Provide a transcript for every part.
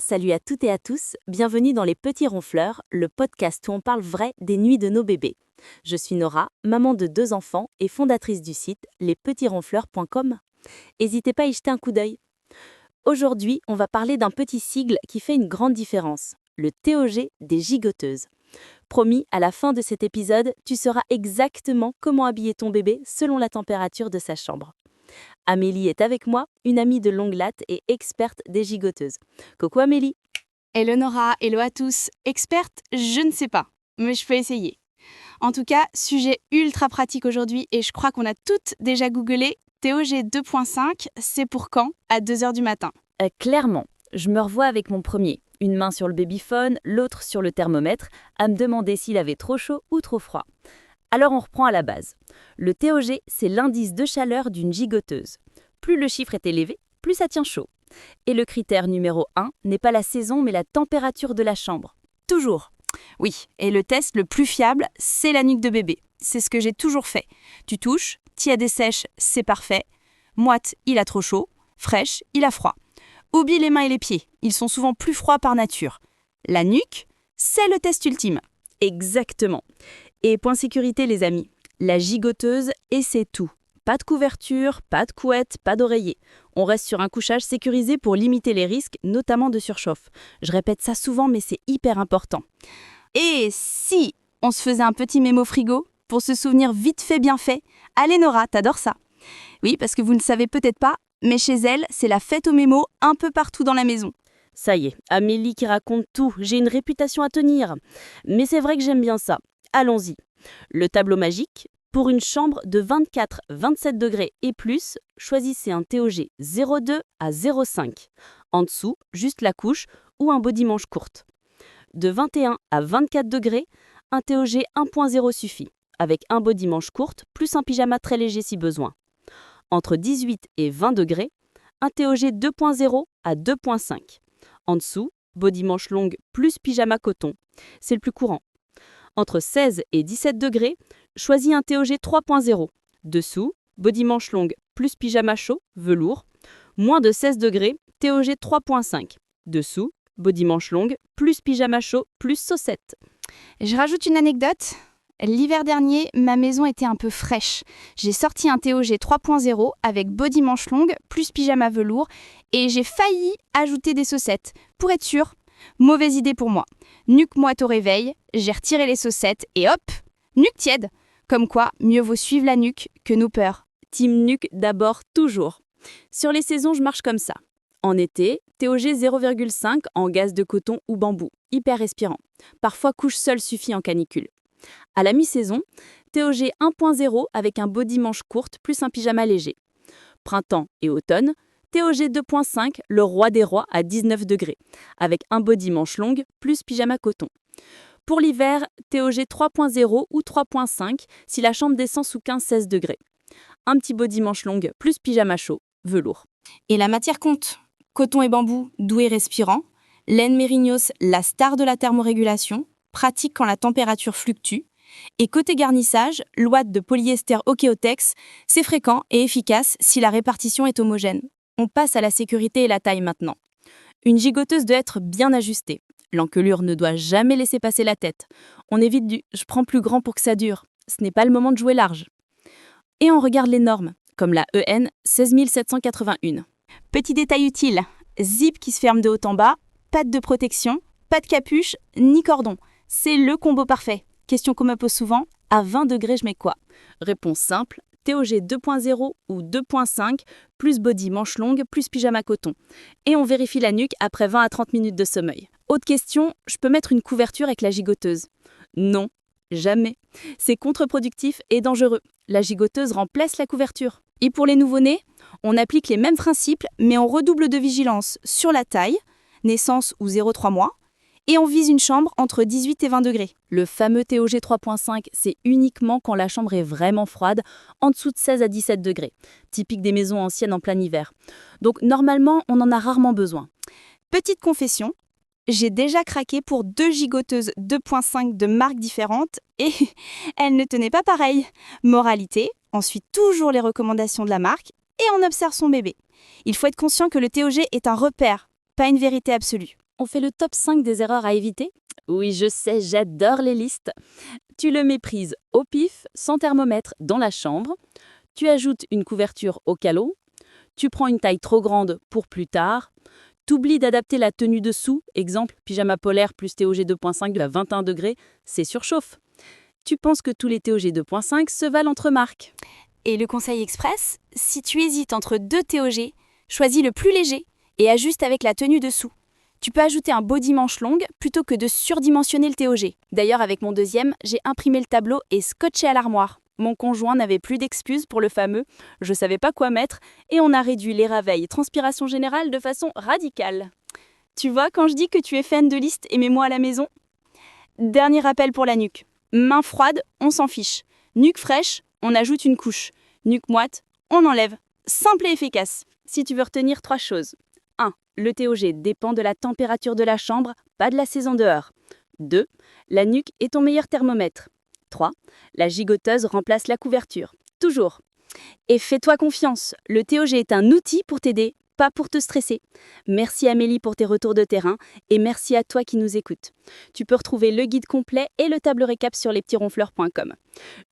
salut à toutes et à tous, bienvenue dans Les Petits Ronfleurs, le podcast où on parle vrai des nuits de nos bébés. Je suis Nora, maman de 2 enfants et fondatrice du site lespetitsronfleurs.com. N'hésitez pas à y jeter un coup d'œil. Aujourd'hui, on va parler d'un petit sigle qui fait une grande différence, le TOG des gigoteuses. Promis, à la fin de cet épisode, tu sauras exactement comment habiller ton bébé selon la température de sa chambre. Amélie est avec moi, une amie de longue latte et experte des gigoteuses. Coucou Amélie. Hello Nora, hello à tous. Experte, je ne sais pas, mais je peux essayer. En tout cas, sujet ultra pratique aujourd'hui et je crois qu'on a toutes déjà googlé TOG 2.5, c'est pour quand à 2h du matin. Clairement, je me revois avec mon premier, une main sur le babyphone, l'autre sur le thermomètre, à me demander s'il avait trop chaud ou trop froid. Alors on reprend à la base. Le TOG, c'est l'indice de chaleur d'une gigoteuse. Plus le chiffre est élevé, plus ça tient chaud. Et le critère numéro 1 n'est pas la saison mais la température de la chambre. Toujours. Oui, et le test le plus fiable, c'est la nuque de bébé. C'est ce que j'ai toujours fait. Tu touches, tiède et sèche, c'est parfait. Moite, il a trop chaud. Fraîche, il a froid. Oublie les mains et les pieds, ils sont souvent plus froids par nature. La nuque, c'est le test ultime. Exactement. Et point sécurité les amis, la gigoteuse et c'est tout. Pas de couverture, pas de couette, pas d'oreiller. On reste sur un couchage sécurisé pour limiter les risques, notamment de surchauffe. Je répète ça souvent mais c'est hyper important. Et si on se faisait un petit mémo frigo pour se souvenir vite fait bien fait? Allez Nora, t'adores ça. Oui, parce que vous ne savez peut-être pas, mais chez elle, c'est la fête aux mémos un peu partout dans la maison. Ça y est, Amélie qui raconte tout, j'ai une réputation à tenir. Mais c'est vrai que j'aime bien ça. Allons-y. Le tableau magique, pour une chambre de 24-27 degrés et plus, choisissez un TOG 0,2 à 0,5. En dessous, juste la couche ou un body manche courte. De 21 à 24 degrés, un TOG 1.0 suffit, avec un body manche courte plus un pyjama très léger si besoin. Entre 18 et 20 degrés, un TOG 2.0 à 2.5. En dessous, body manche longue plus pyjama coton. C'est le plus courant. Entre 16 et 17 degrés, choisis un TOG 3.0. Dessous, body manche longue plus pyjama chaud, velours. Moins de 16 degrés, TOG 3.5. Dessous, body manche longue plus pyjama chaud plus saucette. Je rajoute une anecdote. L'hiver dernier, ma maison était un peu fraîche. J'ai sorti un TOG 3.0 avec body manche longue plus pyjama velours et j'ai failli ajouter des saucettes. Pour être sûre, mauvaise idée pour moi. Nuque moite au réveil, j'ai retiré les saucettes et hop, nuque tiède. Comme quoi, mieux vaut suivre la nuque que nos peurs. Team nuque d'abord toujours. Sur les saisons, je marche comme ça. En été, TOG 0,5 en gaze de coton ou bambou, hyper respirant. Parfois, couche seule suffit en canicule. À la mi-saison, TOG 1.0 avec un body manche courte plus un pyjama léger. Printemps et automne, TOG 2.5, le roi des rois à 19 degrés, avec un body manche longue plus pyjama coton. Pour l'hiver, TOG 3.0 ou 3.5 si la chambre descend sous 15-16 degrés. Un petit body manche longue plus pyjama chaud, velours. Et la matière compte. Coton et bambou, doux et respirant. Laine mérignos, la star de la thermorégulation, pratique quand la température fluctue. Et côté garnissage, l'ouate de polyester Okeotex, c'est fréquent et efficace si la répartition est homogène. On passe à la sécurité et la taille maintenant. Une gigoteuse doit être bien ajustée. L'encolure ne doit jamais laisser passer la tête. On évite du « je prends plus grand pour que ça dure ». Ce n'est pas le moment de jouer large. Et on regarde les normes, comme la EN 16781. Petit détail utile, zip qui se ferme de haut en bas, pas de protection, pas de capuche, ni cordon. C'est le combo parfait. Question qu'on me pose souvent, à 20 degrés je mets quoi? Réponse simple, TOG 2.0 ou 2.5, plus body manche longue, plus pyjama coton. Et on vérifie la nuque après 20 à 30 minutes de sommeil. Autre question, je peux mettre une couverture avec la gigoteuse? Non, jamais. C'est contre-productif et dangereux. La gigoteuse remplace la couverture. Et pour les nouveau-nés, on applique les mêmes principes, mais on redouble de vigilance sur la taille, naissance ou 0,3 mois, et on vise une chambre entre 18 et 20 degrés. Le fameux TOG 3.5, c'est uniquement quand la chambre est vraiment froide, en dessous de 16 à 17 degrés, typique des maisons anciennes en plein hiver. Donc normalement, on en a rarement besoin. Petite confession, j'ai déjà craqué pour 2 gigoteuses 2.5 de marques différentes et elles ne tenaient pas pareil. Moralité, on suit toujours les recommandations de la marque et on observe son bébé. Il faut être conscient que le TOG est un repère, pas une vérité absolue. On fait le top 5 des erreurs à éviter? Oui, je sais, j'adore les listes. Tu le méprises au pif, sans thermomètre dans la chambre. Tu ajoutes une couverture au calot. Tu prends une taille trop grande pour plus tard. T'oublies d'adapter la tenue dessous. Exemple, pyjama polaire plus TOG 2.5 à 21 degrés, c'est surchauffe. Tu penses que tous les TOG 2.5 se valent entre marques. Et le conseil express, si tu hésites entre deux TOG, choisis le plus léger et ajuste avec la tenue dessous. Tu peux ajouter un body manche longue plutôt que de surdimensionner le TOG. D'ailleurs, avec mon deuxième, j'ai imprimé le tableau et scotché à l'armoire. Mon conjoint n'avait plus d'excuses pour le fameux « je savais pas quoi mettre » et on a réduit les raveilles et transpiration générale de façon radicale. Tu vois, quand je dis que tu es fan de listes et mets-moi à la maison? Dernier rappel pour la nuque. Main froide, on s'en fiche. Nuque fraîche, on ajoute une couche. Nuque moite, on enlève. Simple et efficace. Si tu veux retenir 3 choses. 1. Le TOG dépend de la température de la chambre, pas de la saison dehors. 2. La nuque est ton meilleur thermomètre. 3. La gigoteuse remplace la couverture. Toujours. Et fais-toi confiance, le TOG est un outil pour t'aider, pas pour te stresser. Merci Amélie pour tes retours de terrain et merci à toi qui nous écoutes. Tu peux retrouver le guide complet et le tableau récap sur lespetitsronfleurs.com.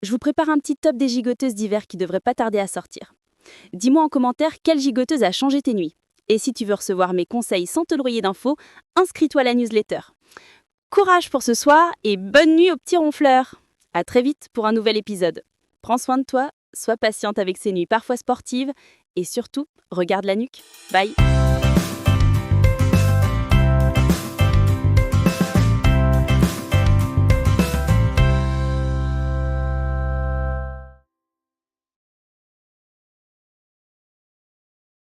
Je vous prépare un petit top des gigoteuses d'hiver qui devrait pas tarder à sortir. Dis-moi en commentaire quelle gigoteuse a changé tes nuits. Et si tu veux recevoir mes conseils sans te noyer d'infos, inscris-toi à la newsletter. Courage pour ce soir et bonne nuit aux petits ronfleurs. À très vite pour un nouvel épisode. Prends soin de toi, sois patiente avec ces nuits parfois sportives et surtout, regarde la nuque. Bye!